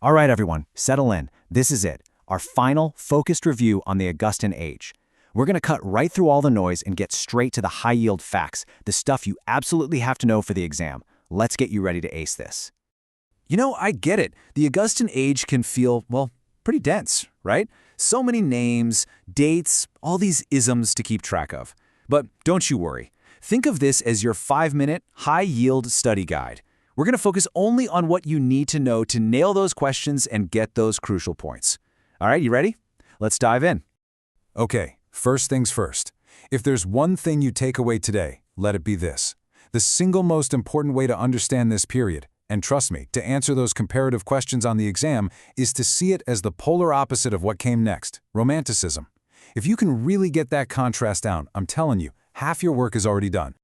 All right, everyone, settle in. This is it, our final, focused review on the Augustan Age. We're going to cut right through all the noise and get straight to the high-yield facts, the stuff you absolutely have to know for the exam. Let's get you ready to ace this. You know, I get it. The Augustan Age can feel, well, pretty dense, right? So many names, dates, all these isms to keep track of. But don't you worry. Think of this as your 5-minute, high-yield study guide. We're going to focus only on what you need to know to nail those questions and get those crucial points. All right, you ready? Let's dive in. Okay, first things first. If there's one thing you take away today, let it be this. The single most important way to understand this period, and trust me, to answer those comparative questions on the exam, is to see it as the polar opposite of what came next, Romanticism. If you can really get that contrast down, I'm telling you, half your work is already done.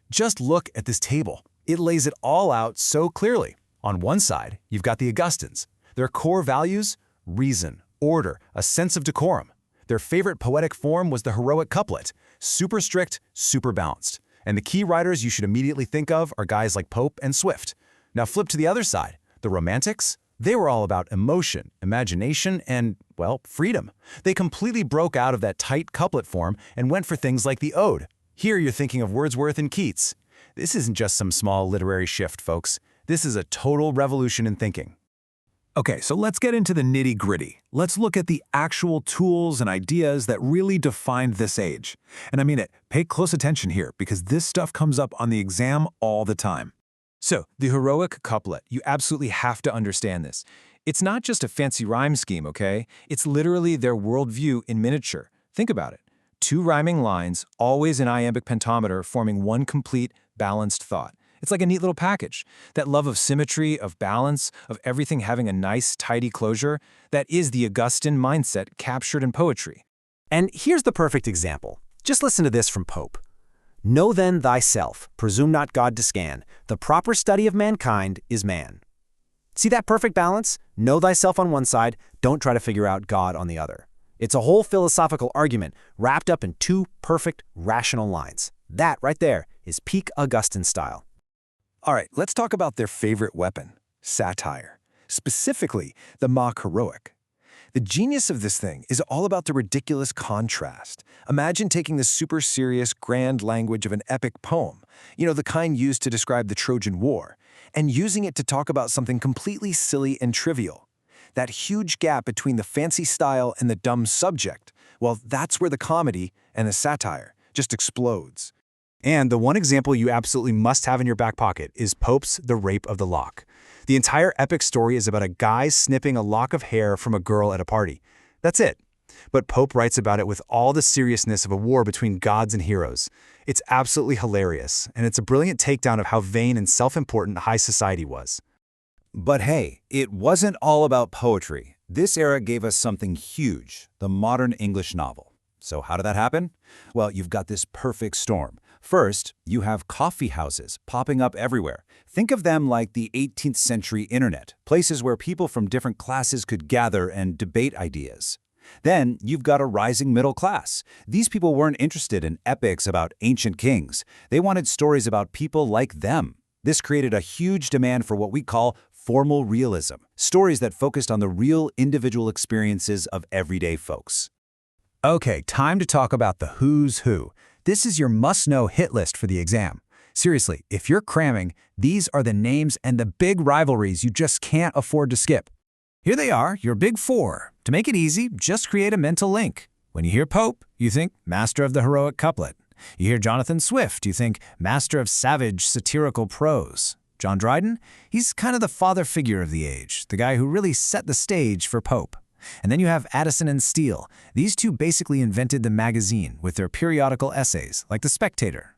Just look at this table. It lays it all out so clearly. On one side, you've got the Augustans. Their core values? Reason, order, a sense of decorum. Their favorite poetic form was the heroic couplet. Super strict, super balanced. And the key writers you should immediately think of are guys like Pope and Swift. Now flip to the other side. The Romantics? They were all about emotion, imagination, and, well, freedom. They completely broke out of that tight couplet form and went for things like the ode. Here you're thinking of Wordsworth and Keats. This isn't just some small literary shift, folks. This is a total revolution in thinking. Okay, so let's get into the nitty-gritty. Let's look at the actual tools and ideas that really defined this age. And I mean it, pay close attention here, because this stuff comes up on the exam all the time. So, the heroic couplet, you absolutely have to understand this. It's not just a fancy rhyme scheme, okay? It's literally their worldview in miniature. Think about it. 2 rhyming lines, always in iambic pentameter, forming one complete, balanced thought. It's like a neat little package. That love of symmetry, of balance, of everything having a nice, tidy closure, that is the Augustan mindset captured in poetry. And here's the perfect example. Just listen to this from Pope. Know then thyself, presume not God to scan. The proper study of mankind is man. See that perfect balance? Know thyself on one side, don't try to figure out God on the other. It's a whole philosophical argument wrapped up in 2 perfect, rational lines. That right there is peak Augustan style. All right, let's talk about their favorite weapon, satire. Specifically, the mock heroic. The genius of this thing is all about the ridiculous contrast. Imagine taking the super serious, grand language of an epic poem, the kind used to describe the Trojan War, and using it to talk about something completely silly and trivial. That huge gap between the fancy style and the dumb subject, well, that's where the comedy and the satire just explodes. And the one example you absolutely must have in your back pocket is Pope's The Rape of the Lock. The entire epic story is about a guy snipping a lock of hair from a girl at a party. That's it. But Pope writes about it with all the seriousness of a war between gods and heroes. It's absolutely hilarious, and it's a brilliant takedown of how vain and self-important high society was. But hey, it wasn't all about poetry. This era gave us something huge, the modern English novel. So how did that happen? Well, you've got this perfect storm. First, you have coffee houses popping up everywhere. Think of them like the 18th century internet, places where people from different classes could gather and debate ideas. Then, you've got a rising middle class. These people weren't interested in epics about ancient kings. They wanted stories about people like them. This created a huge demand for what we call formal realism, stories that focused on the real individual experiences of everyday folks. Okay, time to talk about the who's who. This is your must-know hit list for the exam. Seriously, if you're cramming, these are the names and the big rivalries you just can't afford to skip. Here they are, your big 4. To make it easy, just create a mental link. When you hear Pope, you think master of the heroic couplet. You hear Jonathan Swift, you think master of savage satirical prose. John Dryden, he's kind of the father figure of the age, the guy who really set the stage for Pope. And then you have Addison and Steele. These 2 basically invented the magazine with their periodical essays, like The Spectator.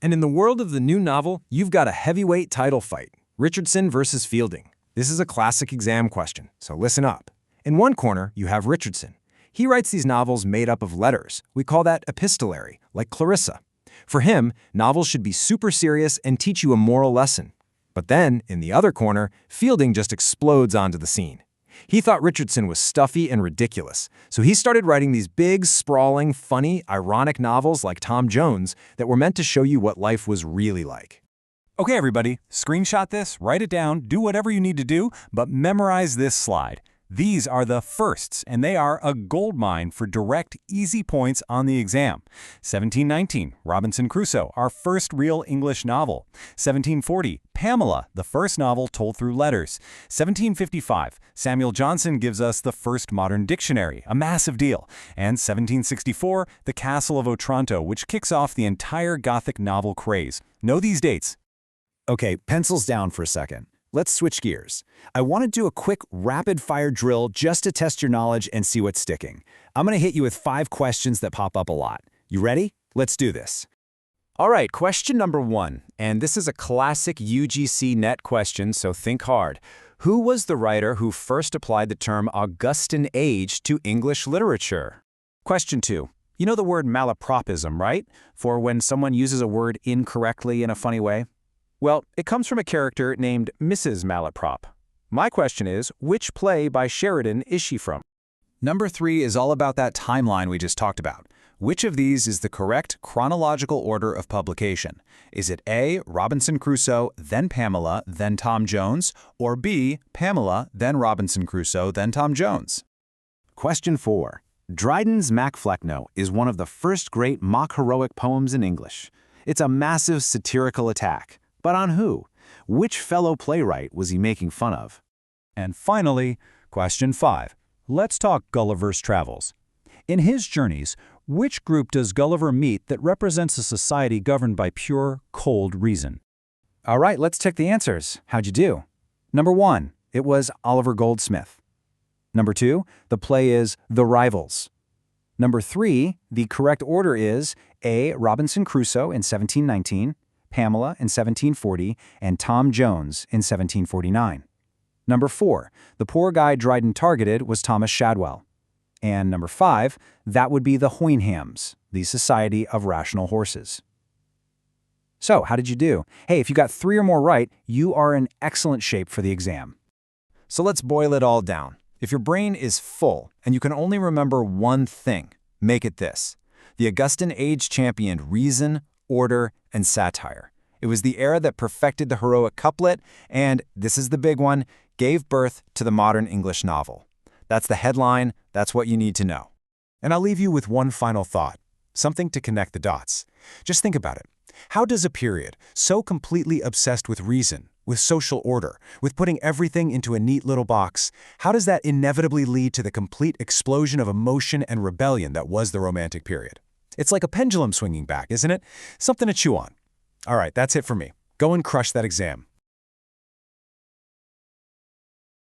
And in the world of the new novel, you've got a heavyweight title fight, Richardson versus Fielding. This is a classic exam question, so listen up. In one corner, you have Richardson. He writes these novels made up of letters. We call that epistolary, like Clarissa. For him, novels should be super serious and teach you a moral lesson. But then, in the other corner, Fielding just explodes onto the scene. He thought Richardson was stuffy and ridiculous, so he started writing these big, sprawling, funny, ironic novels like Tom Jones that were meant to show you what life was really like. Okay, everybody, screenshot this, write it down, do whatever you need to do, but memorize this slide. These are the firsts, and they are a goldmine for direct, easy points on the exam. 1719, Robinson Crusoe, our first real English novel. 1740, Pamela, the first novel told through letters. 1755, Samuel Johnson gives us the first modern dictionary, a massive deal. And 1764, The Castle of Otranto, which kicks off the entire Gothic novel craze. Know these dates. Okay, pencils down for a second. Let's switch gears. I want to do a quick rapid-fire drill just to test your knowledge and see what's sticking. I'm going to hit you with 5 questions that pop up a lot. You ready? Let's do this. All right, question number 1, and this is a classic UGC net question, so think hard. Who was the writer who first applied the term Augustan Age to English literature? Question 2. You know the word malapropism, right? For when someone uses a word incorrectly in a funny way? Well, it comes from a character named Mrs. Malaprop. My question is, which play by Sheridan is she from? Number 3 is all about that timeline we just talked about. Which of these is the correct chronological order of publication? Is it A, Robinson Crusoe, then Pamela, then Tom Jones, or B, Pamela, then Robinson Crusoe, then Tom Jones? Question 4. Dryden's Macflecknoe is one of the first great mock-heroic poems in English. It's a massive satirical attack. But on who? Which fellow playwright was he making fun of? And finally, question 5. Let's talk Gulliver's Travels. In his journeys, which group does Gulliver meet that represents a society governed by pure, cold reason? All right, let's check the answers. How'd you do? Number 1, it was Oliver Goldsmith. Number 2, the play is The Rivals. Number 3, the correct order is A, Robinson Crusoe in 1719, Pamela in 1740, and Tom Jones in 1749. Number 4, the poor guy Dryden targeted was Thomas Shadwell. And number 5, that would be the Houyhnhams, the Society of Rational Horses. So, how did you do? Hey, if you got 3 or more right, you are in excellent shape for the exam. So let's boil it all down. If your brain is full and you can only remember one thing, make it this. The Augustan Age championed reason, order, and satire. It was the era that perfected the heroic couplet and, this is the big one, gave birth to the modern English novel. That's the headline, that's what you need to know. And I'll leave you with one final thought, something to connect the dots. Just think about it. How does a period so completely obsessed with reason, with social order, with putting everything into a neat little box, how does that inevitably lead to the complete explosion of emotion and rebellion that was the Romantic period? It's like a pendulum swinging back, isn't it? Something to chew on. All right, that's it for me. Go and crush that exam.